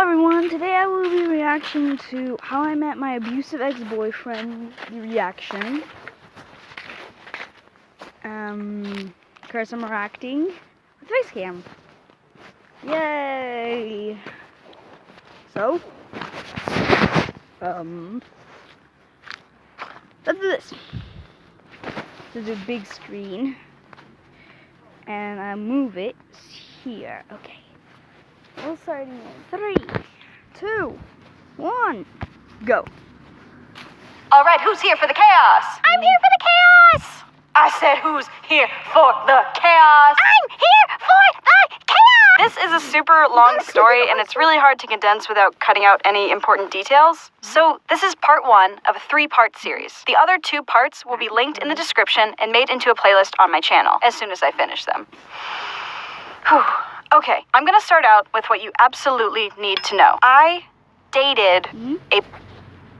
Hello everyone, today I will be reacting to how I met my abusive ex-boyfriend reaction. Of course I'm reacting with face cam. Yay! So, let's do this. This is a big screen. And I move it here. Okay. We'll start in 3, 2, 1, go. All right, who's here for the chaos? I'm here for the chaos. I said, who's here for the chaos? I'm here for the chaos. This is a super long story, and it's really hard to condense without cutting out any important details. So this is part 1 of a 3-part series. The other 2 parts will be linked in the description and made into a playlist on my channel as soon as I finish them. Whew. Okay, I'm gonna start out with what you absolutely need to know. I dated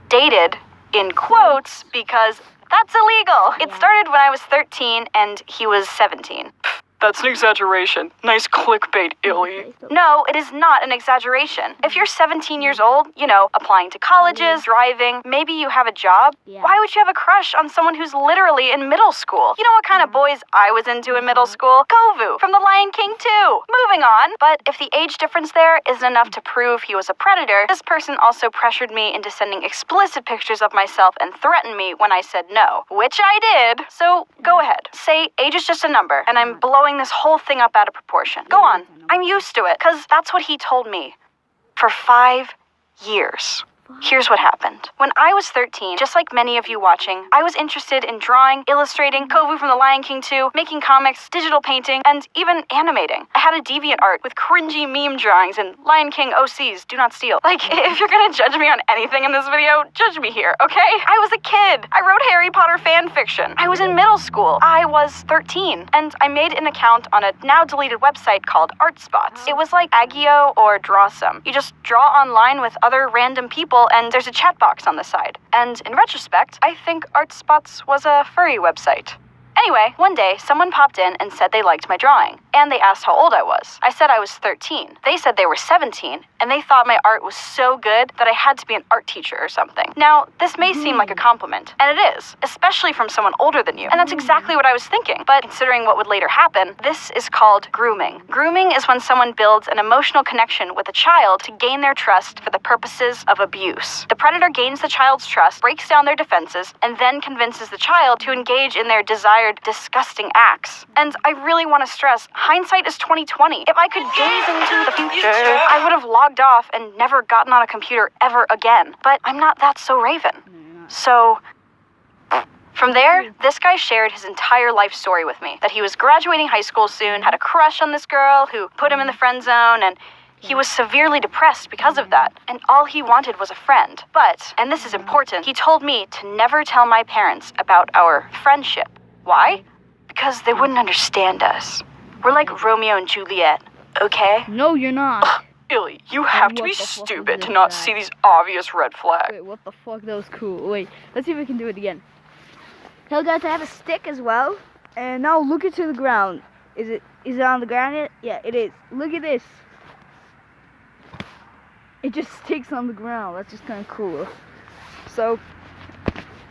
dated in quotes because that's illegal. It started when I was 13 and he was 17. That's an exaggeration. Nice clickbait, Illy. No, it is not an exaggeration. If you're 17 years old, applying to colleges, driving, maybe you have a job, why would you have a crush on someone who's literally in middle school? You know what kind of boys I was into in middle school? Kovu from The Lion King 2. Moving on. But if the age difference there isn't enough to prove he was a predator, this person also pressured me into sending explicit pictures of myself and threatened me when I said no, which I did. So go ahead. Say age is just a number, and I'm blowing this whole thing up out of proportion. Go on. I'm used to it, because that's what he told me. For 5 years. Here's what happened. When I was 13, just like many of you watching, I was interested in drawing, illustrating, Kovu from The Lion King 2, making comics, digital painting, and even animating. I had a deviant art with cringy meme drawings and Lion King OCs, do not steal. Like, if you're gonna judge me on anything in this video, judge me here, okay? I was a kid. I wrote Harry Potter fan fiction. I was in middle school. I was 13, and I made an account on a now deleted website called ArtSpots. It was like Agio or Drawsome. You just draw online with other random people, and there's a chat box on the side. And in retrospect, I think ArtSpots was a furry website. Anyway, one day, someone popped in and said they liked my drawing, and they asked how old I was. I said I was 13. They said they were 17, and they thought my art was so good that I had to be an art teacher or something. Now, this may seem like a compliment, and it is, especially from someone older than you, and that's exactly what I was thinking. But considering what would later happen, this is called grooming. Grooming is when someone builds an emotional connection with a child to gain their trust for the purposes of abuse. The predator gains the child's trust, breaks down their defenses, and then convinces the child to engage in their desired disgusting acts. And I really want to stress, hindsight is 20/20. If I could gaze into the future, I would have logged off and never gotten on a computer ever again. But I'm not that so Raven. So from there, this guy shared his entire life story with me. That he was graduating high school soon, had a crush on this girl who put him in the friend zone, and he was severely depressed because of that, and all he wanted was a friend. But, and this is important, he told me to never tell my parents about our friendship. Why? Because they wouldn't understand us. We're like Romeo and Juliet, okay? No, you're not. Illy, you have to be stupid to not see these obvious red flags. Wait, what the fuck? That was cool. Wait, let's see if we can do it again. Hello guys, I have a stick as well. And now look it to the ground. Is it on the ground yet? Yeah, it is. Look at this. It just sticks on the ground. That's just kind of cool. So,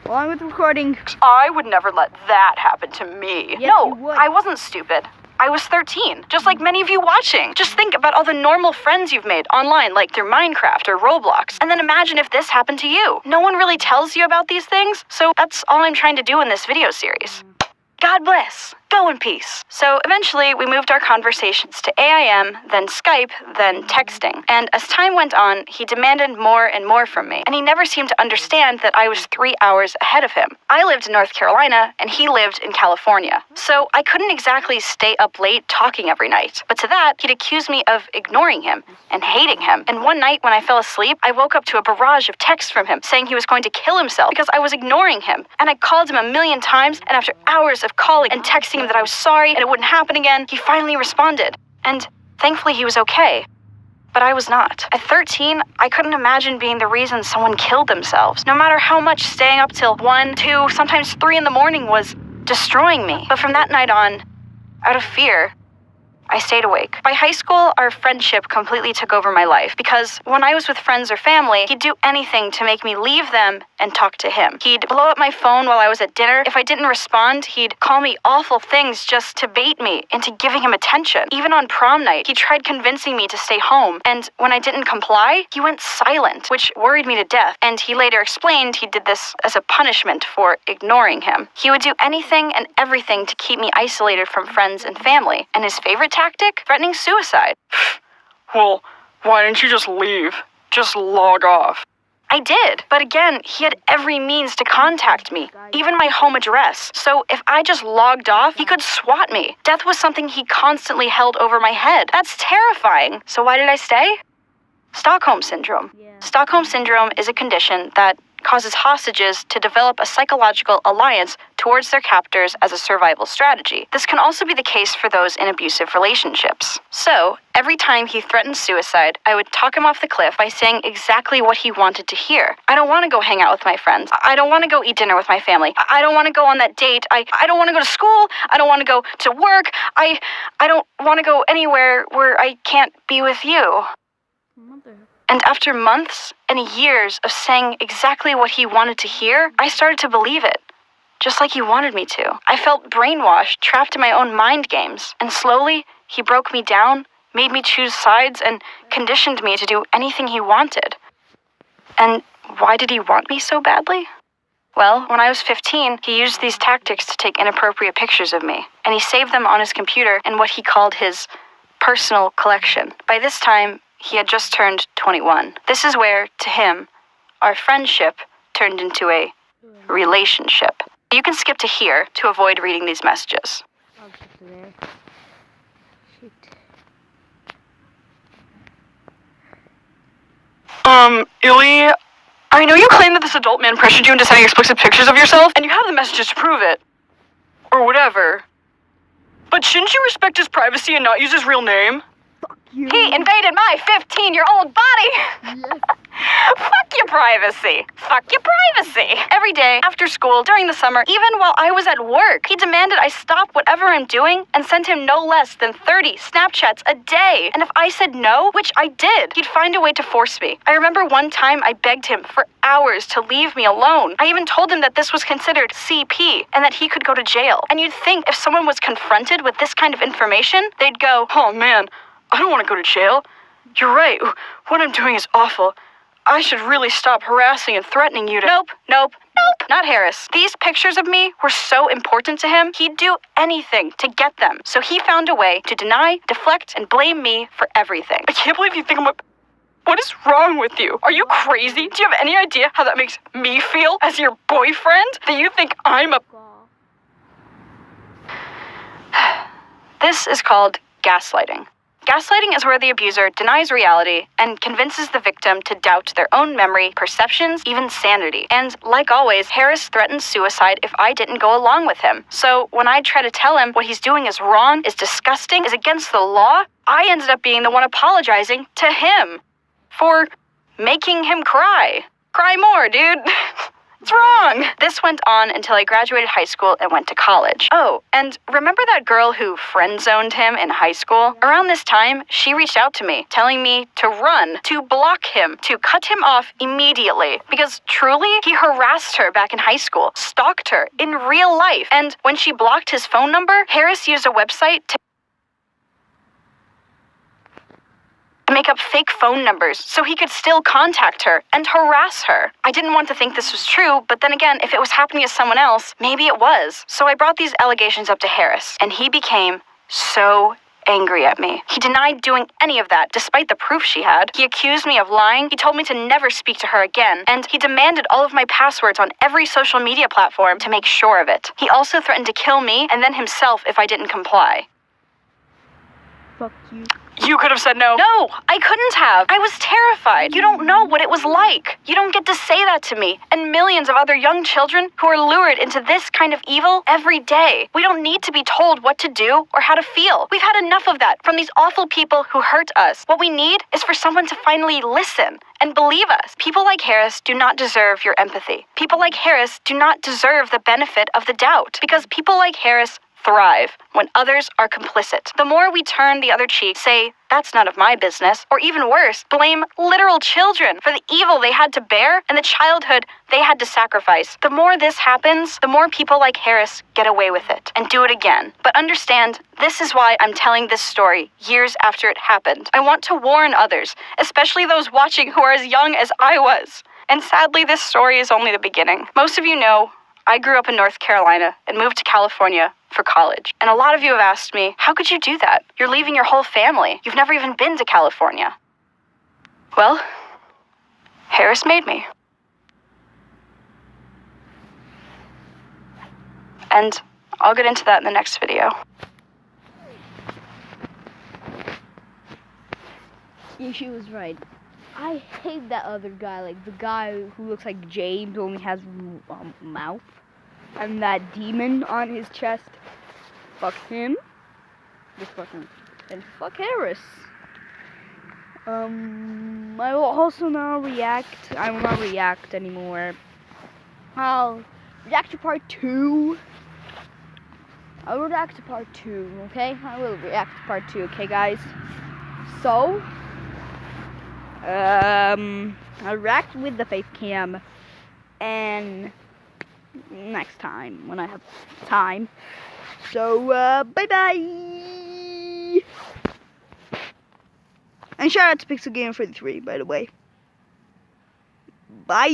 along with recording. I would never let that happen to me. Yes, No, you would. I wasn't stupid. I was 13, just like many of you watching. Just think about all the normal friends you've made online, like through Minecraft or Roblox. And then imagine if this happened to you. No one really tells you about these things, so that's all I'm trying to do in this video series. God bless. Go in peace. So eventually, we moved our conversations to AIM, then Skype, then texting. And as time went on, he demanded more and more from me. And he never seemed to understand that I was 3 hours ahead of him. I lived in North Carolina, and he lived in California. So I couldn't exactly stay up late talking every night. But to that, he'd accuse me of ignoring him and hating him. And one night, when I fell asleep, I woke up to a barrage of texts from him saying he was going to kill himself because I was ignoring him. And I called him a million times, and after hours of calling and texting him that I was sorry and it wouldn't happen again, he finally responded. And thankfully he was okay. But I was not. At 13, I couldn't imagine being the reason someone killed themselves, no matter how much staying up till 1, 2, sometimes 3 in the morning was destroying me. But from that night on, out of fear, I stayed awake. By high school, our friendship completely took over my life because when I was with friends or family, he'd do anything to make me leave them and talk to him. He'd blow up my phone while I was at dinner. If I didn't respond, he'd call me awful things just to bait me into giving him attention. Even on prom night, he tried convincing me to stay home, and when I didn't comply, he went silent, which worried me to death, and he later explained he did this as a punishment for ignoring him. He would do anything and everything to keep me isolated from friends and family, and his favorite tactic? Threatening suicide. Well, why didn't you just leave? Just log off. I did, but again, he had every means to contact me, even my home address. So if I just logged off, he could swat me. Death was something he constantly held over my head. That's terrifying. So why did I stay? Stockholm Syndrome. Stockholm Syndrome is a condition that causes hostages to develop a psychological alliance towards their captors as a survival strategy. This can also be the case for those in abusive relationships. So, every time he threatened suicide, I would talk him off the cliff by saying exactly what he wanted to hear. I don't want to go hang out with my friends. I don't want to go eat dinner with my family. I don't want to go on that date. I don't want to go to school. I don't want to go to work. I don't want to go anywhere where I can't be with you. And after months and years of saying exactly what he wanted to hear, I started to believe it, just like he wanted me to. I felt brainwashed, trapped in my own mind games, and slowly he broke me down, made me choose sides, and conditioned me to do anything he wanted. And why did he want me so badly? Well, when I was 15, he used these tactics to take inappropriate pictures of me, and he saved them on his computer in what he called his personal collection. By this time, he had just turned 21. This is where, to him, our friendship turned into a relationship. You can skip to here to avoid reading these messages. Illy, I know you claim that this adult man pressured you into sending explicit pictures of yourself, and you have the messages to prove it. Or whatever. But shouldn't you respect his privacy and not use his real name? He invaded my 15-year-old body! Fuck your privacy. Fuck your privacy. Every day, after school, during the summer, even while I was at work, he demanded I stop whatever I'm doing and send him no less than 30 Snapchats a day. And if I said no, which I did, he'd find a way to force me. I remember one time I begged him for hours to leave me alone. I even told him that this was considered CP and that he could go to jail. And you'd think if someone was confronted with this kind of information, they'd go, "Oh man, I don't want to go to jail. You're right. What I'm doing is awful. I should really stop harassing and threatening you to..." Nope, not Harris. These pictures of me were so important to him, he'd do anything to get them. So he found a way to deny, deflect, and blame me for everything. I can't believe you think I'm a... What is wrong with you? Are you crazy? Do you have any idea how that makes me feel as your boyfriend? That you think I'm a... This is called gaslighting. Gaslighting is where the abuser denies reality and convinces the victim to doubt their own memory, perceptions, even sanity. And like always, Harris threatens suicide if I didn't go along with him. So when I try to tell him what he's doing is wrong, is disgusting, is against the law, I ended up being the one apologizing to him for making him cry. Cry more, dude. It's wrong. This went on until I graduated high school and went to college. Oh, and remember that girl who friend-zoned him in high school? Around this time, she reached out to me, telling me to run, to block him, to cut him off immediately. Because truly, he harassed her back in high school, stalked her in real life. And when she blocked his phone number, Harris used a website to make up fake phone numbers so he could still contact her and harass her. I didn't want to think this was true, but then again, if it was happening to someone else, maybe it was. So I brought these allegations up to Harris, and he became so angry at me. He denied doing any of that, despite the proof she had. He accused me of lying, he told me to never speak to her again, and he demanded all of my passwords on every social media platform to make sure of it. He also threatened to kill me and then himself if I didn't comply. Fuck you. You could have said no. No, I couldn't have. I was terrified. You don't know what it was like. You don't get to say that to me and millions of other young children who are lured into this kind of evil every day. We don't need to be told what to do or how to feel. We've had enough of that from these awful people who hurt us. What we need is for someone to finally listen and believe us. People like Harris do not deserve your empathy. People like Harris do not deserve the benefit of the doubt because people like Harris thrive when others are complicit. The more we turn the other cheek, say, that's none of my business, or even worse, blame literal children for the evil they had to bear and the childhood they had to sacrifice. The more this happens, the more people like Harris get away with it and do it again. But understand, this is why I'm telling this story years after it happened. I want to warn others, especially those watching who are as young as I was. And sadly, this story is only the beginning. Most of you know, I grew up in North Carolina and moved to California for college. And a lot of you have asked me, how could you do that? You're leaving your whole family. You've never even been to California. Well, Harris made me. And I'll get into that in the next video. Yeah, she was right. I hate that other guy, like the guy who looks like James, only has mouth, and that demon on his chest. Fuck him. Just fuck him. And fuck Harris. I will also now react. I will not react anymore. I'll react to part 2. I will react to part 2, okay? I will react to part 2, okay, guys? So, I'll react with the face cam, and next time, when I have time. So, bye-bye! And shout out to Pixel Gamer 33, by the way. Bye!